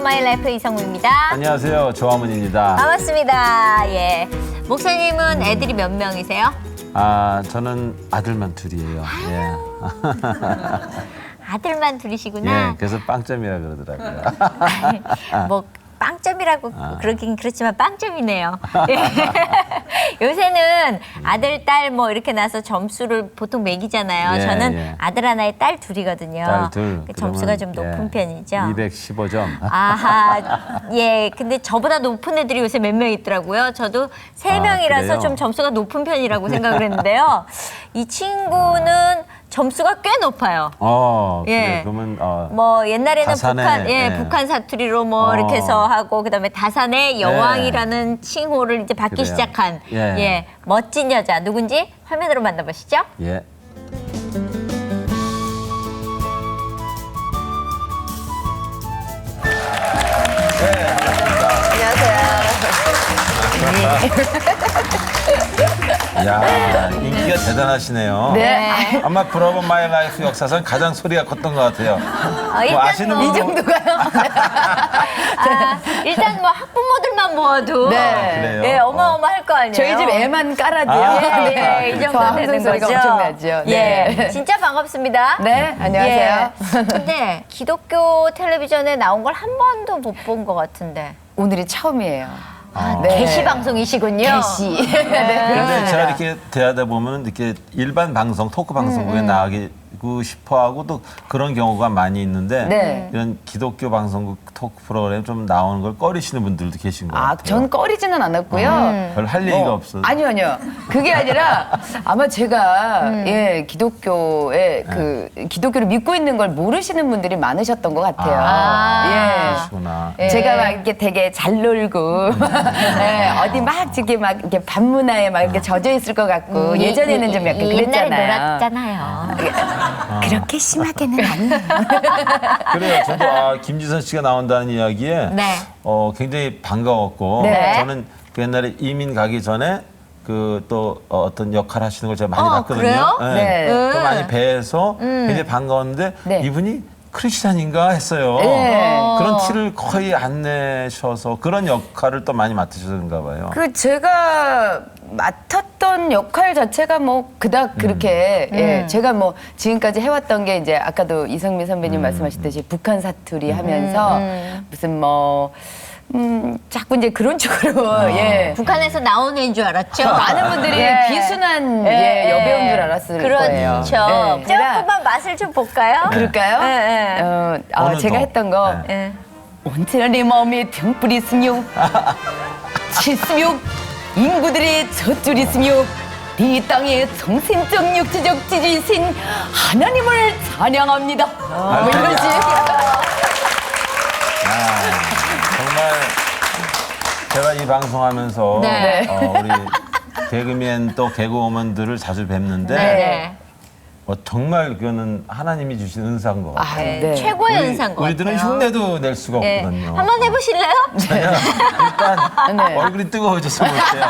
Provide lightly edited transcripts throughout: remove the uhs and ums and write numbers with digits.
마이 라이프 이성우입니다. 안녕하세요. 조화문입니다. 반갑습니다. 예. 목사님은 애들이 몇 명이세요? 저는 아들만 둘이에요. 예. 아들만 둘이시구나. 예, 그래서 빵점이라 그러더라고요. 뭐 빵점이라고 그러긴 그렇지만 빵점이네요. 예. 요새는 아들, 딸 뭐 이렇게 나서 점수를 보통 매기잖아요. 예, 저는 예. 아들 하나에 딸 둘이거든요. 딸 둘. 점수가 좀 높은 편이죠. 215점. 아하, 예. 근데 저보다 높은 애들이 요새 몇 명 있더라고요. 저도 세 명이라서 그래요? 좀 점수가 높은 편이라고 생각을 했는데요. 이 친구는 점수가 꽤 높아요. 그래, 예. 그러면 뭐 옛날에는 다산의, 북한, 예. 북한 사투리로 뭐 이렇게 해서 하고 그다음에 다산의 여왕이라는 칭호를 이제 받기 그래요. 시작한 예. 멋진 여자 누군지 화면으로 만나보시죠. 예. 야, 인기가 대단하시네요. 네. 아마 브라보 마이 라이프 역사상 가장 소리가 컸던 것 같아요. 일단 아시는 뭐, 분도- 이 정도가요? 일단 뭐 학부모들만 모아도 그래요? 예, 어마어마할 거 아니에요. 저희 집 애만 깔아도요. 예, 이 정도 저항성 되는 소리가 거죠. 엄청나죠. 예, 네. 진짜 반갑습니다. 네, 안녕하세요. 예. 근데 기독교 텔레비전에 나온 걸 한 번도 못 본 것 같은데. 오늘이 처음이에요. 네. 게시 방송이시군요. 게시. 근데 제가 이렇게 대하다 보면 이렇게 일반 방송, 토크 방송국에 나가고 싶어 하고 또 그런 경우가 많이 있는데 네. 이런 기독교 방송국 토크 프로그램 좀 나오는 걸 꺼리시는 분들도 계신 것 같아요. 전 꺼리지는 않았고요. 별 할 얘기가 없어. 아니요. 그게 아니라 아마 제가 기독교에 기독교를 믿고 있는 걸 모르시는 분들이 많으셨던 것 같아요. 그러시구나. 예. 제가 막 이렇게 되게 잘 놀고 예, 어디 막 이렇게 막 이렇게 반문화에 막 이렇게 젖어 있을 것 같고 예전에는 좀 약간 옛날에 그랬잖아요. 놀았잖아요. 그렇게 심하게는 아니에요. 그래요. 저도 김지선 씨가 나온다는 이야기에 네. 굉장히 반가웠고 네. 저는 그 옛날에 이민 가기 전에 그 또 어떤 역할 하시는 걸 제가 많이 봤거든요. 그래요? 네. 또 많이 뵈서 굉장히 반가웠는데 네. 이분이 크리스찬인가 했어요. 네. 그런 티를 거의 안 내셔서 그런 역할을 또 많이 맡으셨는가 봐요. 제가 맡았던 역할 자체가 뭐 그닥 그렇게 제가 뭐 지금까지 해왔던 게 이제 아까도 이성민 선배님 말씀하셨듯이 북한 사투리 하면서 무슨 뭐 자꾸 이제 그런 쪽으로 예. 북한에서 나온 애인 줄 알았죠? 많은 분들이 예. 비순한 예. 여배우인 줄 알았을 거예요. 그렇죠. 예. 제가 조금만 맛을 좀 볼까요? 그럴까요? 예. 어느 제가 동? 했던 거 예. 온테나 내 마음에 등불이 있으며 칠수며 인구들의 젖줄 있으며 이 땅에 정신적 육체적 지지신 하나님을 찬양합니다. 뭐 이런 식. 정말 제가 이 방송하면서 네. 우리 개그맨 또 개그우먼들을 자주 뵙는데 네. 정말 그거는 하나님이 주신 은사인 것 같아요. 네. 최고의 은사인 것 우리들은 같아요. 흉내도 낼 수가 예. 없거든요. 한번 해보실래요? 일단 네. 얼굴이 뜨거워져서 못해요.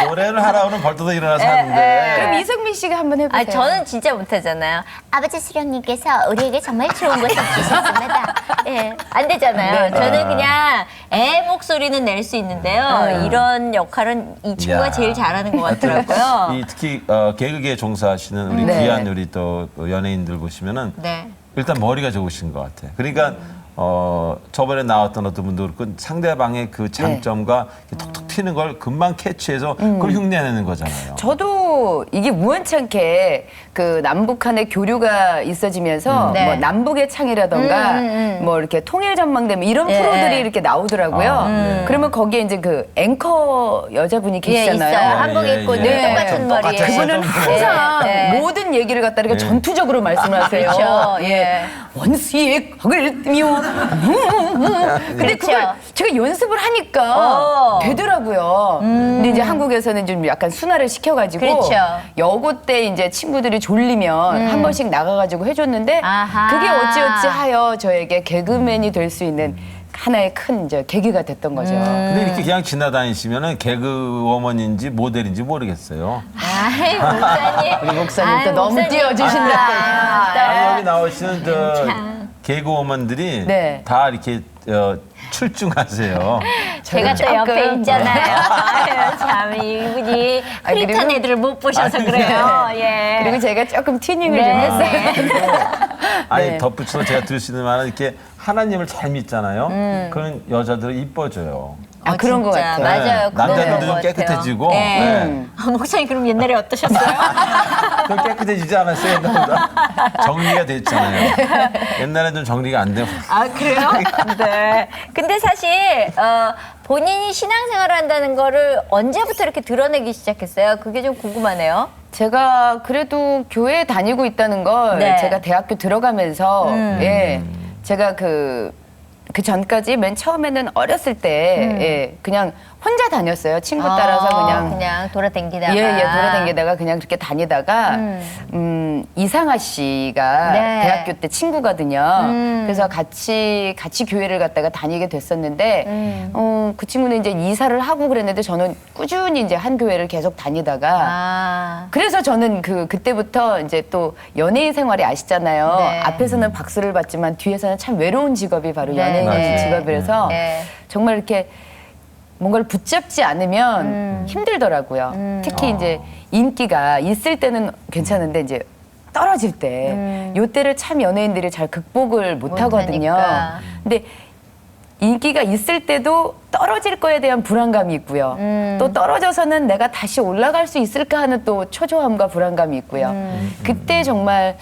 노래를 하라고는 벌떡 일어나서 하는데 그럼 이성민 씨가 한번 해보세요. 저는 진짜 못하잖아요. 아버지 수령님께서 우리에게 정말 좋은 것을 주셨습니다. 예, 안 되잖아요. 네. 저는 그냥 애 목소리는 낼 수 있는데요. 이런 역할은 이 친구가 야. 제일 잘하는 것 같더라고요. 특히 개그계에 종사하시는 우리 네. 귀한 우리 또 연예인들 보시면은 네. 일단 머리가 좋으신 것 같아요. 그러니까 저번에 나왔던 어떤 분도 그렇고 상대방의 그 장점과 톡톡 튀는 걸 금방 캐치해서 그걸 흉내내는 거잖아요. 저도 이게 우연찮게 그 남북한의 교류가 있어지면서 네. 뭐 남북의 창이라던가 뭐 이렇게 통일 전망대 뭐 이런 예. 프로들이 이렇게 나오더라고요. 그러면 거기에 이제 그 앵커 여자분이 예, 계시잖아요. 있어요. 한복 예, 입고 예. 늘 네. 똑같은 머리에. 똑같아요. 그분은 항상 예. 모든 얘기를 갖다 이렇게 예. 전투적으로 말씀을 하세요. 그렇죠. 예. 원수의 각을 띠며 근데 그렇죠. 그걸 제가 연습을 하니까 되더라고요. 근데 이제 한국에서는 좀 약간 순화를 시켜가지고 그렇죠. 여고 때 이제 친구들이 졸리면 한 번씩 나가가지고 해줬는데 아하. 그게 어찌어찌 하여 저에게 개그맨이 될 수 있는 하나의 큰 이제 계기가 됐던 거죠. 근데 이렇게 그냥 지나다니시면은 개그워먼인지 모델인지 모르겠어요. 아이, 목사님. 우리 목사님 또 아이, 너무 목사님. 띄워주신다. 아, 아니, 여기 나오시는 저 개그우먼들이 네. 다 이렇게 출중하세요. 제가 또 조금. 옆에 있잖아요. 아유, 참 이분이 흐릿한 그리고- 애들을 못 보셔서 그래요. 예. 그리고 제가 조금 튜닝을 좀 네. 했어요. 아니 네. 덧붙여서 제가 드릴 수 있는 말은 이렇게 하나님을 잘 믿잖아요. 그런 여자들은 이뻐져요. 아, 그런 것 진짜. 같아요. 맞아요. 그런 남자들도 좀 것 같아요. 깨끗해지고. 예. 네. 아, 목사님 그럼 옛날에 어떠셨어요? 좀 깨끗해지지 않았어요? 옛날보다? 정리가 됐잖아요. 옛날엔 좀 정리가 안 되고. 아 그래요? 네. 근데 사실 본인이 신앙생활을 한다는 거를 언제부터 이렇게 드러내기 시작했어요? 그게 좀 궁금하네요. 제가 그래도 교회에 다니고 있다는 걸 네. 제가 대학교 들어가면서 예, 제가 그 전까지 맨 처음에는 어렸을 때 예, 그냥 혼자 다녔어요. 친구 따라서 그냥 돌아다니다가 예, 돌아다니다가 그냥 그렇게 다니다가 이상아 씨가 네. 대학교 때 친구거든요. 그래서 같이 교회를 갔다가 다니게 됐었는데 그 친구는 이제 이사를 하고 그랬는데 저는 꾸준히 이제 한 교회를 계속 다니다가 그래서 저는 그때부터 이제 또 연예인 생활이 아시잖아요. 네. 앞에서는 박수를 받지만 뒤에서는 참 외로운 직업이 바로 네. 연예인이라는 맞아요. 직업이라서 네. 정말 이렇게 뭔가를 붙잡지 않으면 힘들더라고요. 특히 이제 인기가 있을 때는 괜찮은데 이제 떨어질 때 요때를 참 연예인들이 잘 극복을 못 하거든요. 못하니까. 근데 인기가 있을 때도 떨어질 거에 대한 불안감이 있고요. 또 떨어져서는 내가 다시 올라갈 수 있을까 하는 또 초조함과 불안감이 있고요. 그때 정말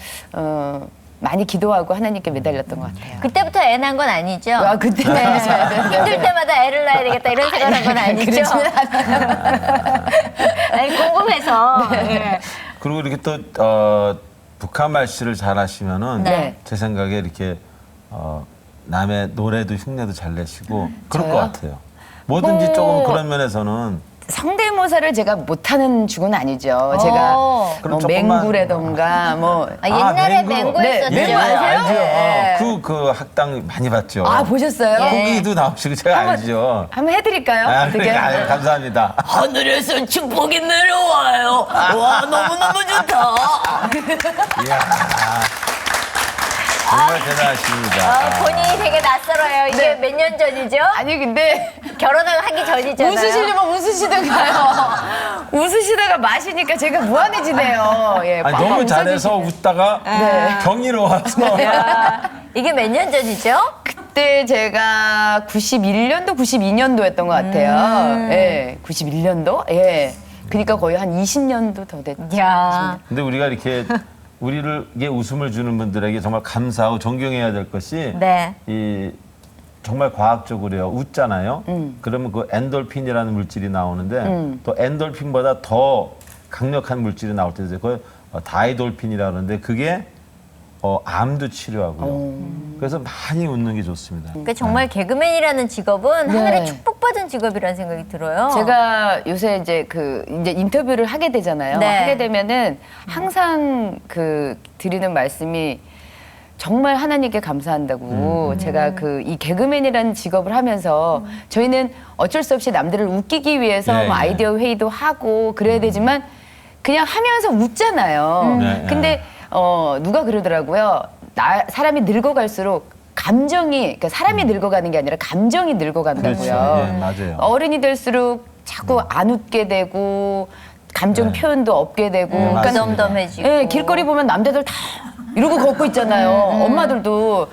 많이 기도하고 하나님께 매달렸던 것 같아요. 그때부터 애 낳은 건 아니죠? 아, 그때는 힘들 때마다 애를 낳아야 되겠다 이런 생각한 건 아니죠? 그렇지는 않아요. 아니, 궁금해서. 예. 그리고 이렇게 또 북한 말씨를 잘 하시면은 네. 제 생각에 이렇게 남의 노래도 흉내도 잘 내시고 그럴 저요? 것 같아요. 뭐든지 뭐- 조금 그런 면에서는 성대모사를 제가 못하는 축은 아니죠. 제가 그럼 뭐 조금만- 맹구라던가 뭐 옛날에 맹구. 맹구했었죠. 네, 맹구 아세요? 알죠. 네. 그 학당 많이 봤죠. 아, 보셨어요? 거기도 나오시고 제가 알죠. 한번 해드릴까요? 아, 어떻게? 그러니까, 아유, 감사합니다. 하늘에서 축복이 내려와요. 와, 너무너무 좋다. 이야, 정말 대단하십니다. 본인이 되게 낯설어요. 이게 네. 몇 년 전이죠? 아니, 근데 결혼을 하기 전이잖아요. 웃으시려면 웃으시던가요. 웃으시다가 마시니까 제가 무한해지네요. 예, 아니, 빡빡 너무 웃어주시- 잘해서 웃다가 네. 경이로워서 이게 몇 년 전이죠? 그때 제가 91년도, 92년도였던 것 같아요. 예, 91년도? 예. 그러니까 거의 한 20년도 더 됐죠. 야. 근데 우리가 이렇게 우리에게 웃음을 주는 분들에게 정말 감사하고 존경해야 될 것이 네. 이 정말 과학적으로요. 웃잖아요. 그러면 그 엔돌핀이라는 물질이 나오는데 또 엔돌핀보다 더 강력한 물질이 나올 때 이제 그 다이돌핀이라 그러는데 그게 암도 치료하고요. 그래서 많이 웃는 게 좋습니다. 그러니까 정말 개그맨이라는 직업은 네. 하늘의 축복받은 직업이라는 생각이 들어요. 제가 요새 이제 이제 인터뷰를 하게 되잖아요. 네. 하게 되면은 항상 드리는 말씀이 정말 하나님께 감사한다고. 제가 이 개그맨이라는 직업을 하면서 저희는 어쩔 수 없이 남들을 웃기기 위해서 예, 뭐 예. 아이디어 회의도 하고 그래야 되지만 그냥 하면서 웃잖아요. 네, 근데 누가 그러더라고요. 사람이 늙어갈수록 감정이, 그러니까 사람이 늙어가는 게 아니라 감정이 늙어간다고요. 그렇죠. 예, 맞아요. 어른이 될수록 자꾸 안 웃게 되고 감정 네. 표현도 없게 되고 네, 그러니까 맞습니다. 덤덤해지고. 예, 길거리 보면 남자들 다 이러고 걷고 있잖아요. 엄마들도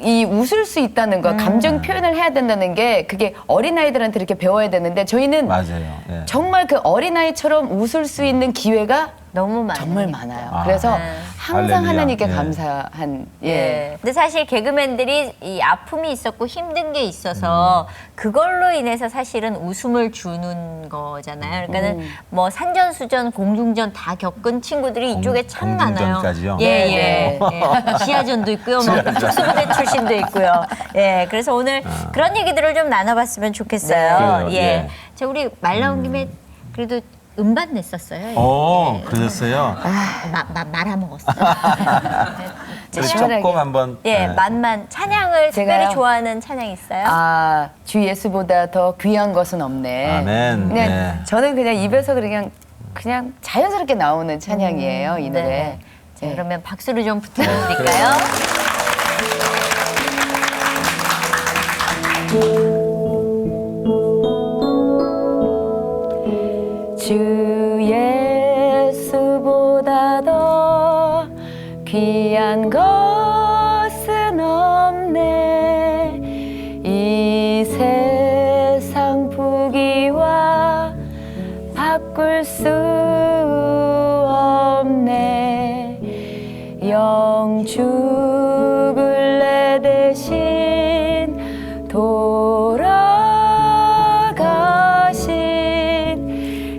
이 웃을 수 있다는 거, 감정 표현을 해야 된다는 게 그게 어린아이들한테 이렇게 배워야 되는데 저희는 맞아요. 예. 정말 그 어린아이처럼 웃을 수 있는 기회가 너무 많아요. 정말 많아요. 아. 그래서 네. 항상 할렐루야. 하나님께 예. 감사한 예. 근데 사실 개그맨들이 이 아픔이 있었고 힘든 게 있어서 그걸로 인해서 사실은 웃음을 주는 거잖아요. 그러니까는 뭐 산전수전, 공중전 다 겪은 친구들이 이쪽에 참 많아요. 공중전까지요? 예, 네, 예. 예. 지하전도 있고요. 뭐 특수부대 출신도 있고요. 예. 그래서 오늘 그런 얘기들을 좀 나눠봤으면 좋겠어요. 그래요, 예. 예. 자, 우리 말 나온 김에 그래도 음반 냈었어요. 그러셨어요? 말아먹었어. 그래서 시원하게. 조금 한번 예, 예. 만만 찬양을 제가요? 특별히 좋아하는 찬양 있어요? 주 예수보다 더 귀한 것은 없네. 아멘. 그냥 네. 저는 그냥 입에서 그냥 자연스럽게 나오는 찬양이에요, 이 노래. 네. 자, 네. 그러면 박수를 좀 부탁드릴까요? 주 예수보다 더 귀한 것은 없네. 이 세상 부귀와 바꿀 수 없네. 영 죽을 내 대신 돌아가신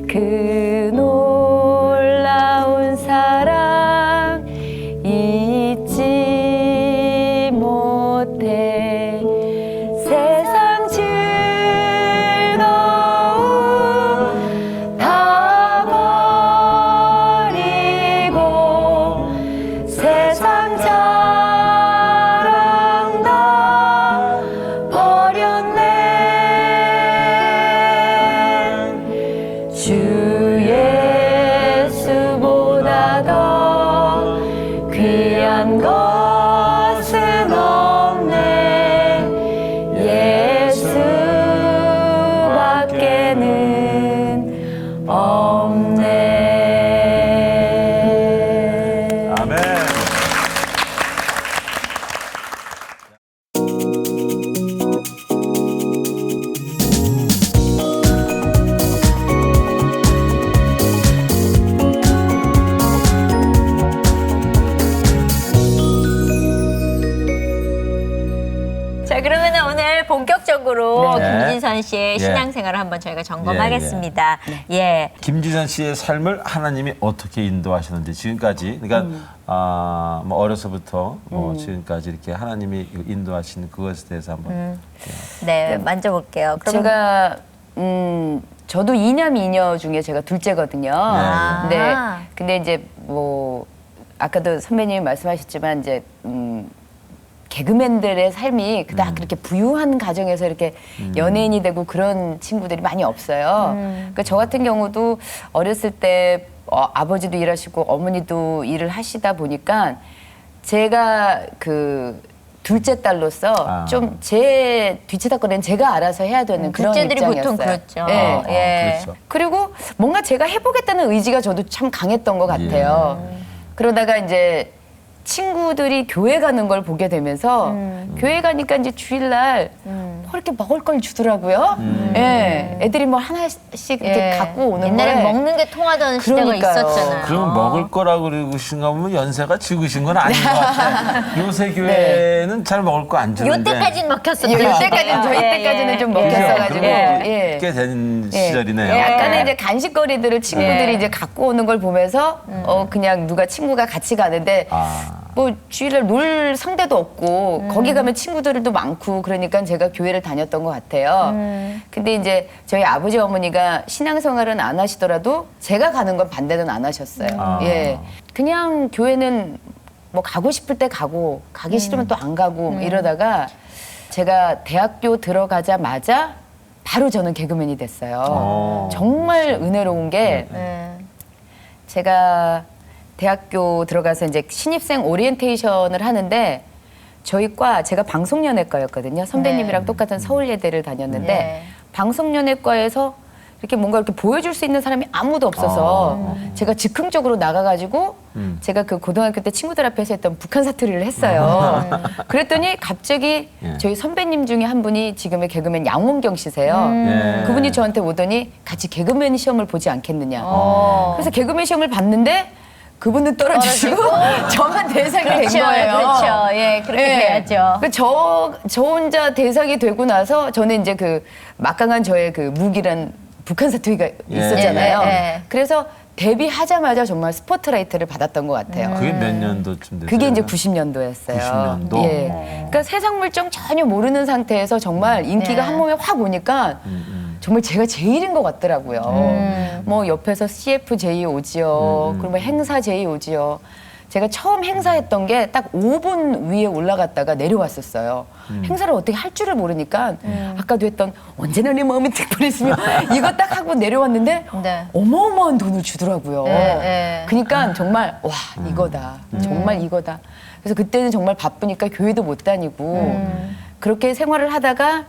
그 놀라운 사랑 잊지 못해. 세상 즐거움 다 버리고 세상 자랑 다 버렸네. 주 예수보다 더 귀한 것은 없네. 예수밖에는 없네. 아멘. 자, 그러면 오늘 본격적으로 네. 김진선 씨의 예. 신앙생활을 한번 저희가 점검하겠습니다. 예. 김지선 씨의 삶을 하나님이 어떻게 인도하셨는지 지금까지 그러니까 뭐 어려서부터 뭐 지금까지 이렇게 하나님이 인도하신 그것에 대해서 한번 네, 만져볼게요. 그럼 제가 저도 이남 이녀 중에 제가 둘째거든요. 아. 네. 근데 이제 뭐 아까도 선배님이 말씀하셨지만 이제 개그맨들의 삶이 그닥 그렇게 부유한 가정에서 이렇게 연예인이 되고 그런 친구들이 많이 없어요. 그러니까 저 같은 경우도 어렸을 때 아버지도 일하시고 어머니도 일을 하시다 보니까 제가 그 둘째 딸로서 좀 제 뒤치다꺼는 제가 알아서 해야 되는 그런 둘째들이 입장이었어요. 보통 그렇죠. 네. 예. 그렇죠. 그리고 뭔가 제가 해보겠다는 의지가 저도 참 강했던 것 같아요. 그러다가 이제 친구들이 교회 가는 걸 보게 되면서 교회 가니까 이제 주일날 뭐 이렇게 먹을 걸 주더라고요. 예, 애들이 뭐 하나씩 이렇게 예. 갖고 오는 옛날에 거에 먹는 게 통하던 시대가 그러니까요. 있었잖아요. 그럼 먹을 거라고 그러신가 보면 연세가 적으신 건 아닌 것 같아요. 요새 교회는 잘 먹을 거 안 주는데. 요때까지는 먹혔었죠. 요때까지는 저희 때까지는 좀 먹혔어가지고 예. 꽤된 예. 시절이네요. 약간의 이제 간식거리들을 친구들이 이제 갖고 오는 걸 보면서 그냥 누가 친구가 같이 가는데 뭐 주일날 놀 상대도 없고 거기 가면 친구들도 많고 그러니까 제가 교회를 다녔던 것 같아요. 근데 이제 저희 아버지 어머니가 신앙생활은 안 하시더라도 제가 가는 건 반대는 안 하셨어요. 예, 그냥 교회는 뭐 가고 싶을 때 가고 가기 싫으면 또 안 가고 뭐 이러다가 제가 대학교 들어가자마자 바로 저는 개그맨이 됐어요. 정말 은혜로운 게 제가 대학교 들어가서 이제 신입생 오리엔테이션을 하는데 저희 과 제가 방송연예과였거든요. 선배님이랑 똑같은 서울예대를 다녔는데 네. 방송연예과에서 이렇게 뭔가 이렇게 보여줄 수 있는 사람이 아무도 없어서 제가 즉흥적으로 나가가지고 제가 그 고등학교 때 친구들 앞에서 했던 북한 사투리를 했어요. 그랬더니 갑자기 예. 저희 선배님 중에 한 분이 지금의 개그맨 양원경 씨세요. 예. 그분이 저한테 오더니 같이 개그맨 시험을 보지 않겠느냐. 그래서 개그맨 시험을 봤는데 그분은 떨어지시고 저만 대상이 된 그렇죠. 거예요. 그렇죠. 예, 그렇게 돼야죠. 저 혼자 대상이 되고 나서 저는 이제 그 막강한 저의 그 무기란 북한 사투리가 있었잖아요. 예, 예. 그래서 데뷔하자마자 정말 스포트라이트를 받았던 것 같아요. 그게 몇 년도쯤 됐어요? 그게 이제 90년도였어요. 90년도? 예. 그러니까 세상 물정 전혀 모르는 상태에서 정말 인기가 네. 한 몸에 확 오니까 정말 제가 제일인 것 같더라고요. 뭐 옆에서 CF 제이 오지요. 그리고 뭐 행사 제이 오지요. 제가 처음 행사했던 게 딱 5분 위에 올라갔다가 내려왔었어요. 행사를 어떻게 할 줄을 모르니까 아까도 했던 언제나 내 마음이 특별했으며 이거 딱 하고 내려왔는데 네. 어마어마한 돈을 주더라고요. 네. 그러니까 정말 와 이거다. 정말 이거다. 그래서 그때는 정말 바쁘니까 교회도 못 다니고 그렇게 생활을 하다가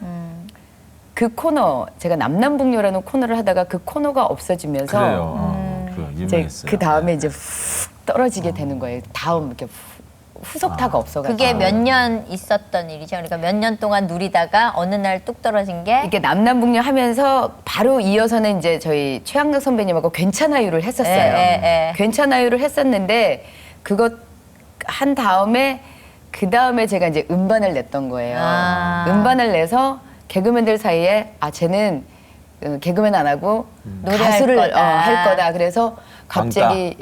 그 코너 제가 남남북녀라는 코너를 하다가 그 코너가 없어지면서 그래요. 그 이제 유명했어요. 그 다음에 이제 훅 떨어지게 되는 거예요. 다음 이렇게 후속타가 없어가지고. 그게 몇 년 있었던 일이죠. 그러니까 몇 년 동안 누리다가 어느 날 뚝 떨어진 게 이게 남남북녀 하면서 바로 이어서는 이제 저희 최양락 선배님하고 괜찮아요를 했었어요. 괜찮아요를 했었는데 그것 한 다음에 그 다음에 제가 이제 음반을 냈던 거예요. 음반을 내서 개그맨들 사이에 쟤는 개그맨 안 하고 노래할 가수를 거다. 할 거다. 그래서 갑자기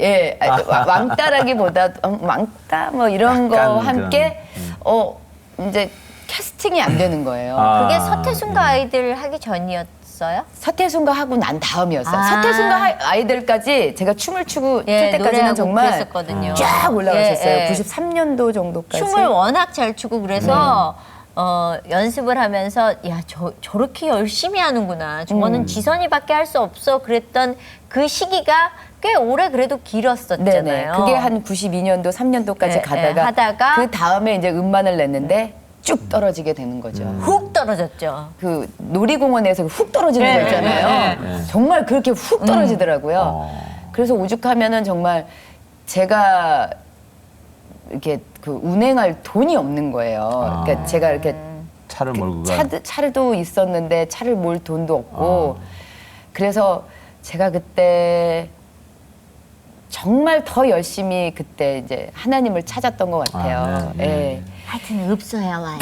왕따라기보다 왕따 뭐 이런 거 약간 함께 이제 캐스팅이 안 되는 거예요. 그게 서태순과 아이들 하기 전이었어요? 서태순과 하고 난 다음이었어요. 아. 서태순과 아이들까지 제가 춤을 출 때까지는 노래하고 정말 그랬었거든요. 쫙 올라갔었어요. 예, 예. 93년도 정도까지. 춤을 워낙 잘 추고 그래서 연습을 하면서 야 저렇게 열심히 하는구나. 저거는 지선이밖에 할 수 없어. 그랬던 그 시기가 꽤 오래 그래도 길었었잖아요. 네네. 그게 한 92년도, 3년도까지 네, 가다가, 하다가 그 다음에 이제 음반을 냈는데 쭉 떨어지게 되는 거죠. 훅 떨어졌죠. 그 놀이공원에서 훅 떨어지는 거 있잖아요. 정말 그렇게 훅 떨어지더라고요. 그래서 오죽하면은 정말 제가 이렇게 그 운행할 돈이 없는 거예요. 그러니까 제가 이렇게 차를 몰고 가. 차도 있었는데 차를 몰 돈도 없고 그래서 제가 그때 정말 더 열심히 그때 이제 하나님을 찾았던 것 같아요. 예. 하여튼 없어야 와요.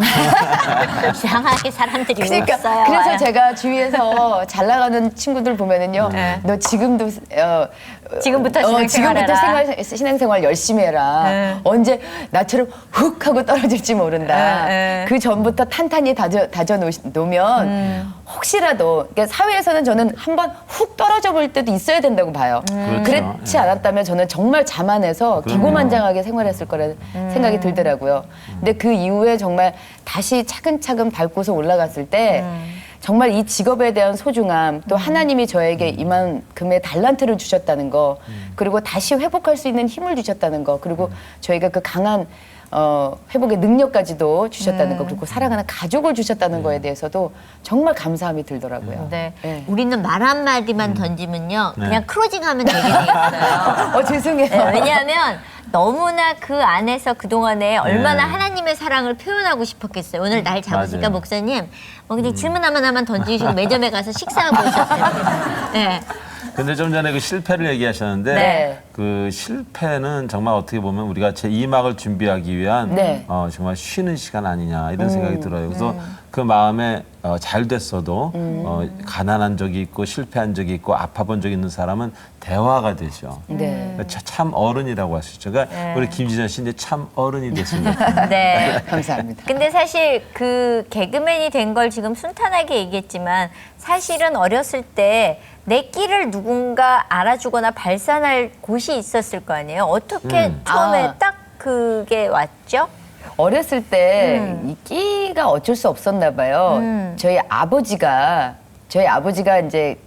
이상하게 사람들이 그러니까 없어야 그래서 와요. 제가 주위에서 잘 나가는 친구들 보면은요, 너 지금도 지금부터 신앙생활 열심히 해라. 언제 나처럼 훅 하고 떨어질지 모른다. 그 전부터 탄탄히 다져 놓으면 혹시라도 그러니까 사회에서는 저는 한번 훅 떨어져 볼 때도 있어야 된다고 봐요. 그렇죠. 그렇지 않았다면 저는 정말 자만해서 기고만장하게 생활했을 거라는 생각이 들더라고요. 근데 그 이후에 정말 다시 차근차근 밟고서 올라갔을 때 정말 이 직업에 대한 소중함 또 하나님이 저에게 이만큼의 달란트를 주셨다는 거 그리고 다시 회복할 수 있는 힘을 주셨다는 거 그리고 저희가 그 강한 회복의 능력까지도 주셨다는 거 그리고 사랑하는 가족을 주셨다는 거에 대해서도 정말 감사함이 들더라고요. 네. 네. 우리는 말 한마디만 던지면요. 그냥 크로징하면 되게 돼 있어요. 죄송해요. 네, 왜냐하면 너무나 그 안에서 그동안에 얼마나 하나님의 사랑을 표현하고 싶었겠어요. 오늘 날 잡으시니까 맞아요. 목사님 그냥 질문 하나만 던지시고 매점에 가서 식사하고 오셨어요. 네. 근데 좀 전에 그 실패를 얘기하셨는데 네. 그 실패는 정말 어떻게 보면 우리가 제 2막을 준비하기 위한 네. 정말 쉬는 시간 아니냐 이런 생각이 들어요. 그래서 그 마음에 잘 됐어도 가난한 적이 있고 실패한 적이 있고 아파본 적이 있는 사람은 대화가 되죠. 네. 참 어른이라고 하시죠. 그러니까 우리 김진아 씨 이제 참 어른이 됐습니다. 네. 감사합니다. 근데 사실 그 개그맨이 된 걸 지금 순탄하게 얘기했지만 사실은 어렸을 때 내 끼를 누군가 알아주거나 발산할 곳이 있었을 거 아니에요. 어떻게 처음에 딱 그게 왔죠? 어렸을 때 이 끼가 어쩔 수 없었나 봐요. 저희 아버지가 이제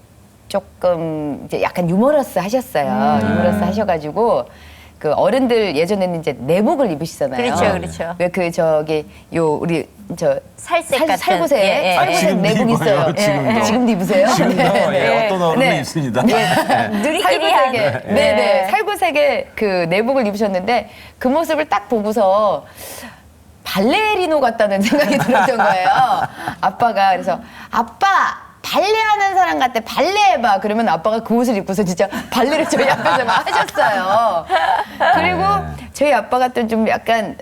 조금 이제 약간 유머러스 하셨어요. 유머러스 하셔가지고 그 어른들 예전에는 이제 내복을 입으시잖아요. 그렇죠, 그렇죠. 왜 그 저기 우리 저 살색 같은. 살구색 예, 예. 살구색 지금도 내복 입어요, 있어요. 지금도. 지금도 입으세요? 지금도 예, 어떤 어른은 네. 있습니다. 누리끼리 한. 네네 살구색의 그 내복을 입으셨는데 그 모습을 딱 보고서 발레리노 같다는 생각이 들었던 거예요. 아빠가 그래서 아빠 발레하는 사람 같아 발레 해봐 그러면 아빠가 그 옷을 입고서 진짜 발레를 저희 앞에서 막 하셨어요. 그리고 저희 아빠가 또 좀 약간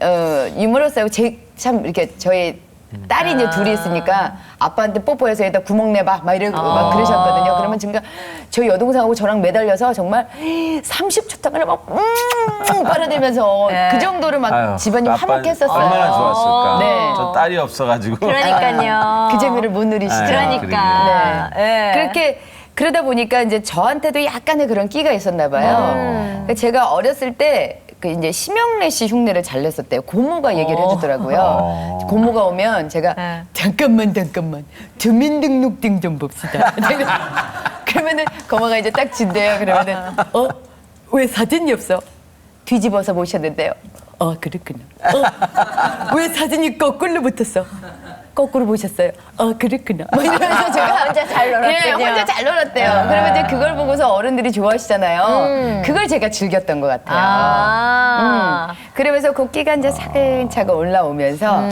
유머러스하고 참 이렇게 저희 딸이 이제 둘이 있으니까 아빠한테 뽀뽀해서 여기다 구멍 내봐 막 이러고 막 그러셨거든요. 그러면 지금 저희 여동생하고 저랑 매달려서 정말 30초 동안 막 빨아들면서 그 정도로 막 아유, 집안이 아빠는 화목했었어요. 얼마나 좋았을까. 네. 전 딸이 없어가지고. 그러니까요. 그 재미를 못 누리시죠. 그러니까. 네. 그렇게 그러다 보니까 이제 저한테도 약간의 그런 끼가 있었나 봐요. 그러니까 제가 어렸을 때 그 이제 심영래 씨 흉내를 잘 냈었대요. 고모가 얘기를 해주더라고요. 고모가 오면 제가 잠깐만 주민등록증 좀 봅시다. 그러면은 고모가 이제 딱 진대요. 그러면은 왜 사진이 없어? 뒤집어서 보셨는데요. 그렇구나. 왜 사진이 거꾸로 붙었어? 거꾸로 보셨어요. 그랬구나. 뭐 이러면서 제가 혼자 잘 놀았군요. 예, 혼자 잘 놀았대요. 그러면 이제 그걸 보고서 어른들이 좋아하시잖아요. 그걸 제가 즐겼던 것 같아요. 그러면서 곡기가 이제 차근차근 올라오면서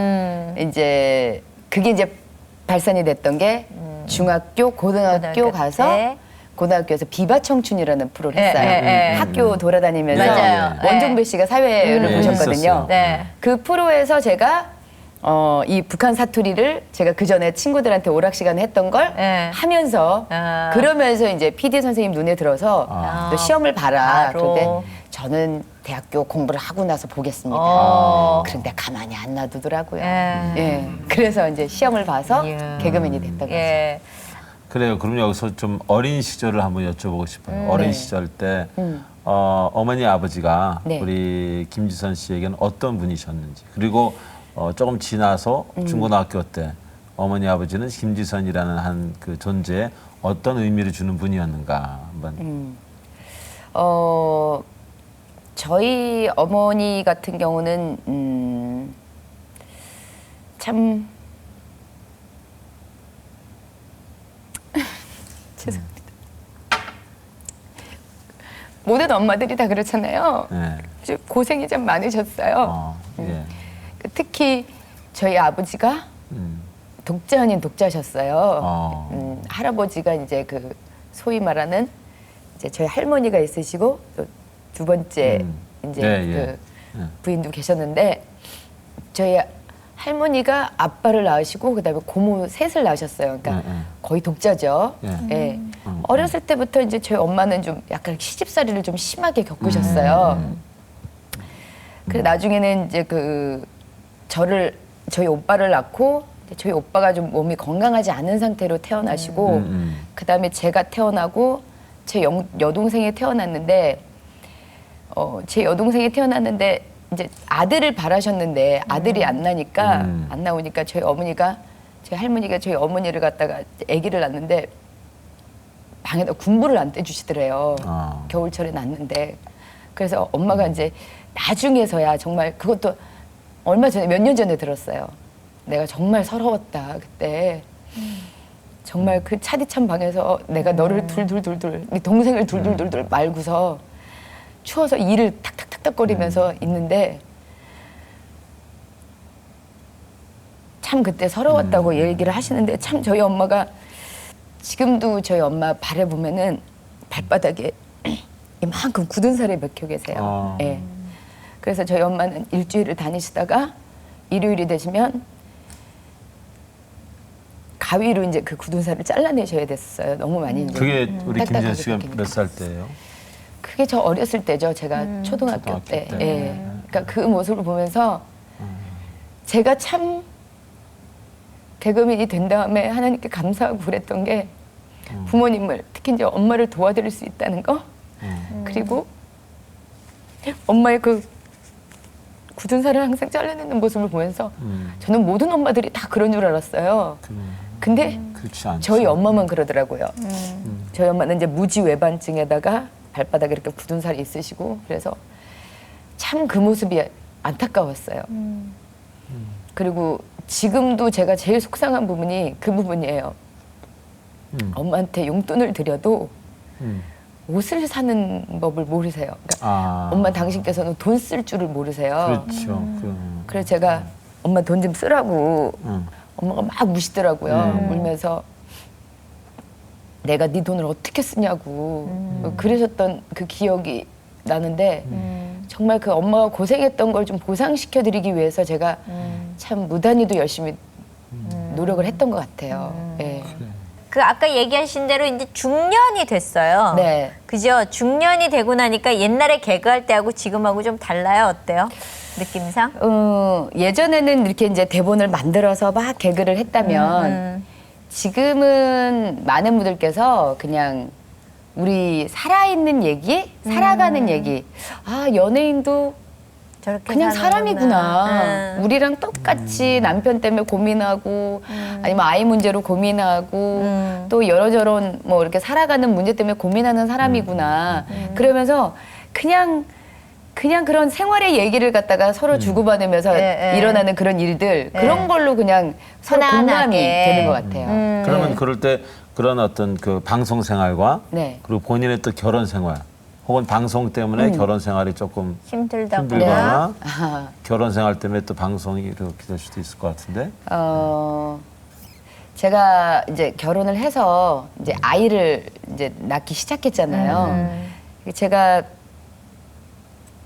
이제 그게 이제 발산이 됐던 게 중학교, 고등학교 가서 때. 고등학교에서 비바 청춘이라는 프로를 예, 했어요. 예, 예. 학교 돌아다니면서 맞아요. 원종배 씨가 사회를 네, 보셨거든요. 있었어요. 네. 그 프로에서 제가 이 북한 사투리를 제가 그 전에 친구들한테 오락 시간에 했던 걸 네. 하면서 그러면서 이제 PD 선생님 눈에 들어서 너 시험을 봐라. 바로. 그런데 저는 대학교 공부를 하고 나서 보겠습니다. 그런데 가만히 안 놔두더라고요. 예. 그래서 이제 시험을 봐서 이야. 개그맨이 됐던 거죠. 예. 그래요. 그럼 여기서 좀 어린 시절을 한번 여쭤보고 싶어요. 어린 네. 시절 때 어머니 아버지가 네. 우리 김지선 씨에게는 어떤 분이셨는지 그리고 조금 지나서 중고등학교 때 어머니 아버지는 김지선이라는 한 그 존재에 어떤 의미를 주는 분이었는가 한번. 저희 어머니 같은 경우는 참 죄송합니다. 모든 엄마들이 다 그렇잖아요. 네. 고생이 좀 많으셨어요. 예. 특히 저희 아버지가 독자 아닌 독자셨어요. 할아버지가 이제 그 소위 말하는 이제 저희 할머니가 있으시고 또 두 번째 이제 네, 그 예. 부인도 계셨는데 저희 할머니가 아빠를 낳으시고 그다음에 고모 셋을 낳으셨어요. 그러니까 거의 독자죠. 예. 예. 어렸을 때부터 이제 저희 엄마는 좀 약간 시집살이를 좀 심하게 겪으셨어요. 그래 나중에는 이제 그 저희 오빠를 낳고 저희 오빠가 좀 몸이 건강하지 않은 상태로 태어나시고 그다음에 제가 태어나고 제 여동생이 태어났는데 제 여동생이 태어났는데 이제 아들을 바라셨는데 아들이 안 나니까 안 나오니까 저희 어머니가 저희 할머니가 저희 어머니를 갖다가 아기를 낳는데 방에다 군부를 안 떼주시더래요. 겨울철에 낳는데 그래서 엄마가 이제 나중에서야 정말 그것도 얼마 전에 몇 년 전에 들었어요. 내가 정말 서러웠다 그때. 정말 그 차디찬 방에서 내가 너를 둘둘둘둘 네 동생을 둘둘둘둘 말고서 추워서 이를 탁탁탁탁거리면서 있는데 참 그때 서러웠다고 얘기를 하시는데 참 저희 엄마가 지금도 저희 엄마 발에 보면은 발바닥에 이만큼 굳은 살이 맥혀 계세요. 예. 그래서 저희 엄마는 일주일을 다니시다가 일요일이 되시면 가위로 이제 그 굳은 살을 잘라내셔야 됐어요. 너무 많이 이제. 그게 우리 김지선 딱딱하게 씨가 바뀌니까. 몇 살 때예요? 그게 저 어렸을 때죠. 제가 초등학교 때. 예. 그러니까 그 모습을 보면서 제가 참 개그맨이 된 다음에 하나님께 감사하고 그랬던 게 부모님을 특히 이제 엄마를 도와드릴 수 있다는 거 그리고 엄마의 그 굳은 살을 항상 잘라내는 모습을 보면서 저는 모든 엄마들이 다 그런 줄 알았어요. 근데 그렇지 않죠. 저희 엄마만 그러더라고요. 저희 엄마는 이제 무지외반증에다가 발바닥에 이렇게 굳은 살이 있으시고 그래서 참 그 모습이 안타까웠어요. 그리고 지금도 제가 제일 속상한 부분이 그 부분이에요. 엄마한테 용돈을 드려도 옷을 사는 법을 모르세요. 그러니까 엄마 당신께서는 돈 쓸 줄을 모르세요. 그렇죠. 그래서 제가 엄마 돈 좀 쓰라고 엄마가 막 우시더라고요. 울면서 내가 네 돈을 어떻게 쓰냐고 그러셨던 그 기억이 나는데 정말 그 엄마가 고생했던 걸 좀 보상시켜드리기 위해서 제가 참 무단히도 열심히 노력을 했던 것 같아요. 예. 그 아까 얘기하신 대로 이제 중년이 됐어요. 네. 그죠? 중년이 되고 나니까 옛날에 개그할 때하고 지금하고 좀 달라요. 어때요? 느낌상? 예전에는 이렇게 이제 대본을 만들어서 막 개그를 했다면 지금은 많은 분들께서 그냥 우리 살아있는 얘기, 살아가는 얘기. 아, 연예인도 저렇게 그냥 사는구나. 사람이구나. 우리랑 똑같이 남편 때문에 고민하고 아니면 아이 문제로 고민하고 또 여러저런 뭐 이렇게 살아가는 문제 때문에 고민하는 사람이구나. 그러면서 그냥 그냥 그런 생활의 얘기를 갖다가 서로 주고받으면서 예, 예. 일어나는 그런 일들 그런 걸로 그냥 서로 공감이 편안하게. 되는 것 같아요. 그러면 그럴 때 그런 어떤 그 방송 생활과 네. 그리고 본인의 또 결혼 생활 혹은 방송 때문에 결혼 생활이 조금 힘들다거나. 힘들거나 아하. 결혼 생활 때문에 또 방송이 이렇게 될 수도 있을 것 같은데. 제가 이제 결혼을 해서 이제 아이를 이제 낳기 시작했잖아요. 제가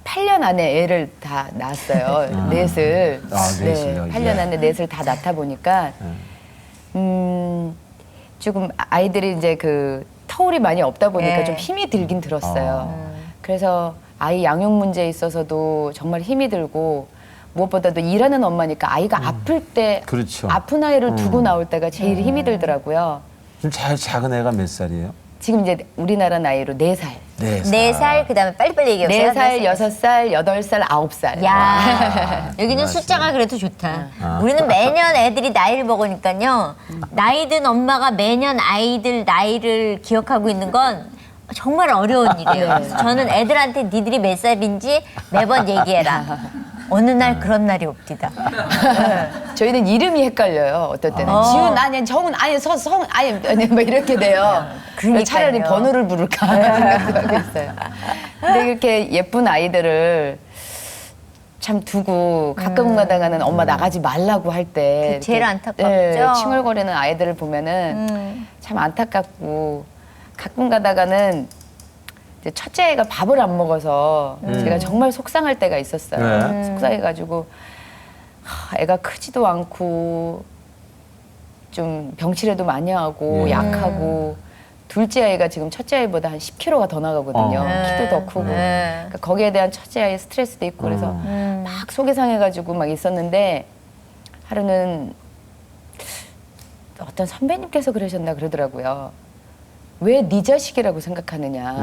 8년 안에 애를 다 낳았어요. 넷을. 넷을요, 8년 예. 안에 넷을 다 낳다 보니까 조금 아이들이 이제 그 터울이 많이 없다 보니까 예. 좀 힘이 들긴 들었어요. 그래서 아이 양육 문제에 있어서도 정말 힘이 들고 무엇보다도 일하는 엄마니까 아이가 아플 때 그렇죠. 아픈 아이를 두고 나올 때가 제일 힘이 들더라고요. 지금 제일 작은 애가 몇 살이에요? 지금 이제 우리나라 나이로 4살. 4살, 그 다음에 빨리빨리 얘기해보세요. 4살, 6살, 8살, 9살. 야, 여기는 숫자가 그래도 좋다. 우리는 매년 애들이 나이를 먹으니까요. 나이 든 엄마가 매년 아이들 나이를 기억하고 있는 건 정말 어려운 일이에요. 그래서 저는 애들한테 니들이 몇 살인지 매번 얘기해라. 어느 날 그런 날이 옵니다. 저희는 이름이 헷갈려요. 어떨 때는 지훈 아니 정훈 아니 서성 아니 뭐 이렇게 돼요. 그러니까요. 차라리 번호를 부를까 하는 생각도 하고 있어요. 근데 이렇게 예쁜 아이들을 참 두고 가끔 가다가는 엄마 나가지 말라고 할 때 그 제일 안타깝죠. 칭얼거리는 아이들을 보면은 참 안타깝고 가끔 가다가는 이제 첫째 아이가 밥을 안 먹어서 제가 정말 속상할 때가 있었어요. 네. 속상해가지고 애가 크지도 않고 좀 병치레도 많이 하고 약하고 둘째 아이가 지금 첫째 아이보다 한 10kg가 더 나가거든요. 키도 더 크고 그러니까 거기에 대한 첫째 아이의 스트레스도 있고 그래서 막 속이 상해가지고 막 있었는데 하루는 어떤 선배님께서 그러셨나 그러더라고요. 왜 네 자식이라고 생각하느냐.